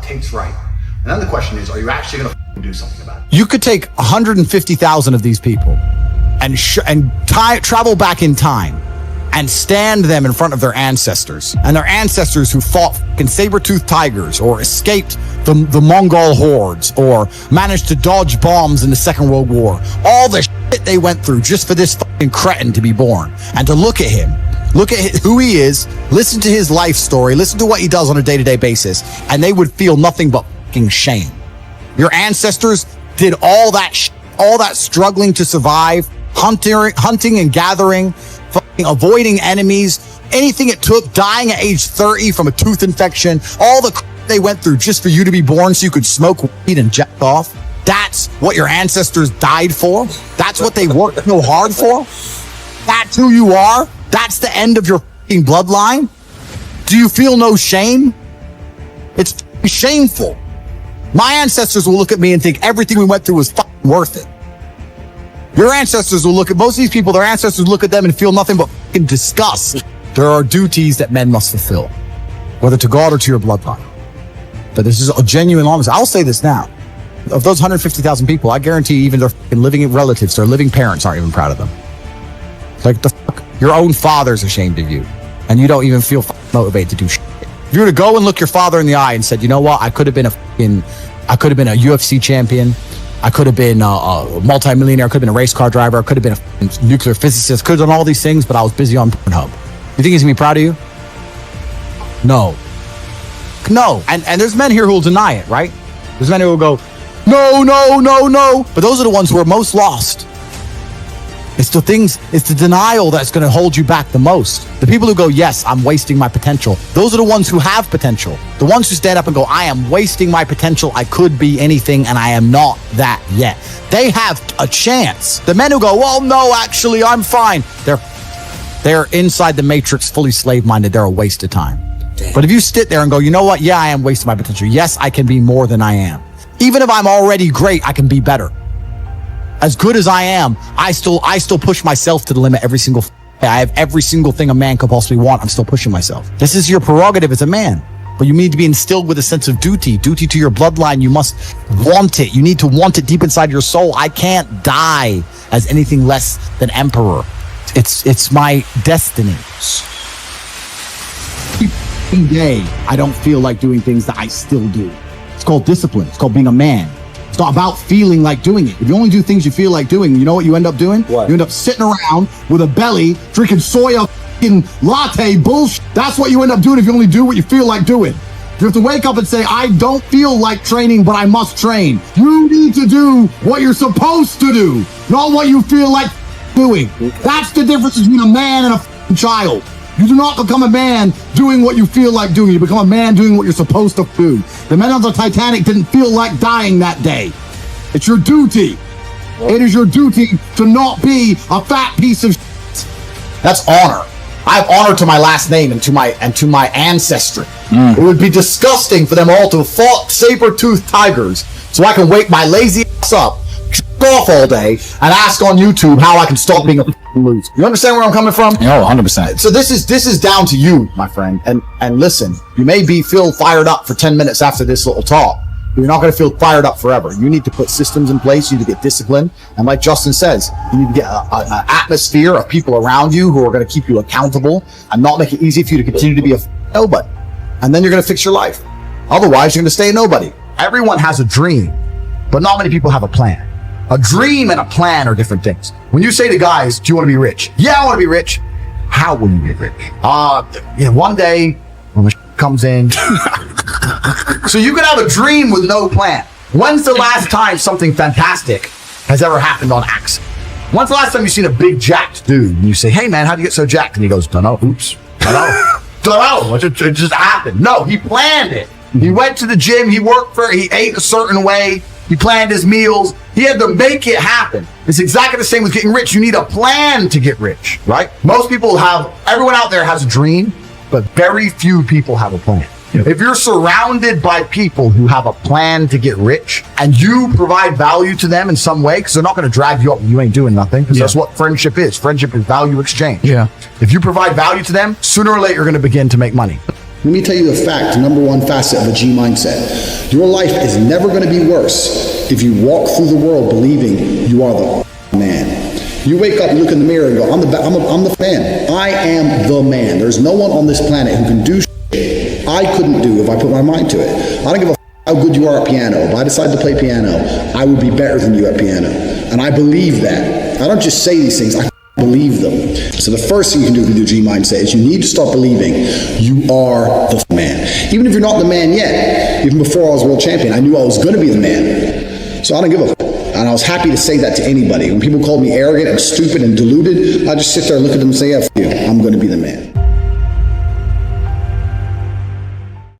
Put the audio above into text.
Tate's right. And then the question is, are you actually going to do something about it? You could take 150,000 of these people and travel back in time and stand them in front of their ancestors, and their ancestors who fought fucking saber-toothed tigers or escaped the Mongol hordes or managed to dodge bombs in the Second World War. All the shit they went through just for this fucking cretin to be born. And to look at him, look at who he is, listen to his life story, listen to what he does on a day-to-day basis, and they would feel nothing but fucking shame. Your ancestors did all that struggling to survive, hunting and gathering, avoiding enemies, anything it took, dying at age 30 from a tooth infection, all the they went through just for you to be born so you could smoke weed and jack off. That's what your ancestors died for. That's what they worked so hard for. That's who you are. That's the end of your fucking bloodline. Do you feel no shame? It's shameful. My ancestors will look at me and think everything we went through was fucking worth it. Your ancestors will look at most of these people, their ancestors look at them and feel nothing but fucking disgust. There are duties that men must fulfill, whether to God or to your bloodline. But this is a genuine honesty. I'll say this now. Of those 150,000 people, I guarantee even their fucking living relatives, their living parents aren't even proud of them. Like, the fuck? Your own father's ashamed of you, and you don't even feel motivated to do shit. If you were to go and look your father in the eye and said, you know what, I could have been a UFC champion, I could have been a multi-millionaire, I could have been a race car driver, I could have been a nuclear physicist, could have done all these things, but I was busy on Pornhub. You think he's gonna be proud of you? No. And there's men here who will deny it, right? There's men who will go, no. But those are the ones who are most lost. It's the denial that's going to hold you back the most. The people who go, yes, I'm wasting my potential. Those are the ones who have potential. The ones who stand up and go, I am wasting my potential. I could be anything and I am not that yet. They have a chance. The men who go, well, no, actually, I'm fine. They're inside the matrix, fully slave-minded. They're a waste of time. Damn. But if you sit there and go, you know what? Yeah, I am wasting my potential. Yes, I can be more than I am. Even if I'm already great, I can be better. As good as I am, I still push myself to the limit every single day. I have every single thing a man could possibly want. I'm still pushing myself. This is your prerogative as a man. But you need to be instilled with a sense of duty to your bloodline. You must want it. You need to want it deep inside your soul. I can't die as anything less than emperor. It's my destiny. Every day, I don't feel like doing things that I still do. It's called discipline. It's called being a man. It's not about feeling like doing it. If you only do things you feel like doing, you know what you end up doing? What? You end up sitting around with a belly, drinking soya latte bullshit. That's what you end up doing if you only do what you feel like doing. You have to wake up and say, I don't feel like training, but I must train. You need to do what you're supposed to do, not what you feel like doing. That's the difference between a man and a child. You do not become a man doing what you feel like doing. You become a man doing what you're supposed to do. The men on the Titanic didn't feel like dying that day. It's your duty. It is your duty to not be a fat piece of shit. That's honor. I have honor to my last name and to my ancestry. It would be disgusting for them all to have fought saber-toothed tigers so I can wake my lazy ass up, off all day, and ask on YouTube how I can stop being a loser. You understand where I'm coming from? No, 100%. So this is down to you, my friend. And listen, you may feel fired up for 10 minutes after this little talk, but you're not going to feel fired up forever. You need to put systems in place. You need to get discipline. And like Justin says, you need to get an atmosphere of people around you who are going to keep you accountable and not make it easy for you to continue to be a nobody. And then you're going to fix your life. Otherwise, you're going to stay a nobody. Everyone has a dream, but not many people have a plan. A dream and a plan are different things. When you say to guys, do you want to be rich? Yeah, I want to be rich. How will you be rich? One day when the comes in. So you can have a dream with no plan. When's the last time something fantastic has ever happened on accident? When's the last time you've seen a big jacked dude and you say, hey man, how'd you get so jacked? And he goes, dunno, oops, dunno, it just happened. No, he planned it. He went to the gym, he ate a certain way, he planned his meals, he had to make it happen. It's exactly the same with getting rich. You need a plan to get rich, right? Everyone out there has a dream, but very few people have a plan. Yep. If you're surrounded by people who have a plan to get rich and you provide value to them in some way, because they're not going to drag you up when you ain't doing nothing, because that's what friendship is. Friendship is value exchange. Yeah. If you provide value to them, sooner or later you're going to begin to make money. Let me tell you the fact, number one facet of a G mindset. Your life is never going to be worse if you walk through the world believing you are the man. You wake up, look in the mirror and go, I'm the man. I am the man. There's no one on this planet who can do shit I couldn't do if I put my mind to it. I don't give a how good you are at piano. If I decide to play piano, I would be better than you at piano. And I believe that. I don't just say these things, I believe them. So the first thing you can do with your G mindset is you need to start believing you are the man. Even if you're not the man yet, even before I was world champion, I knew I was going to be the man. So I don't give a and I was happy to say that to anybody. When people called me arrogant and stupid and deluded, I just sit there and look at them and say, F you, I'm going to be the man.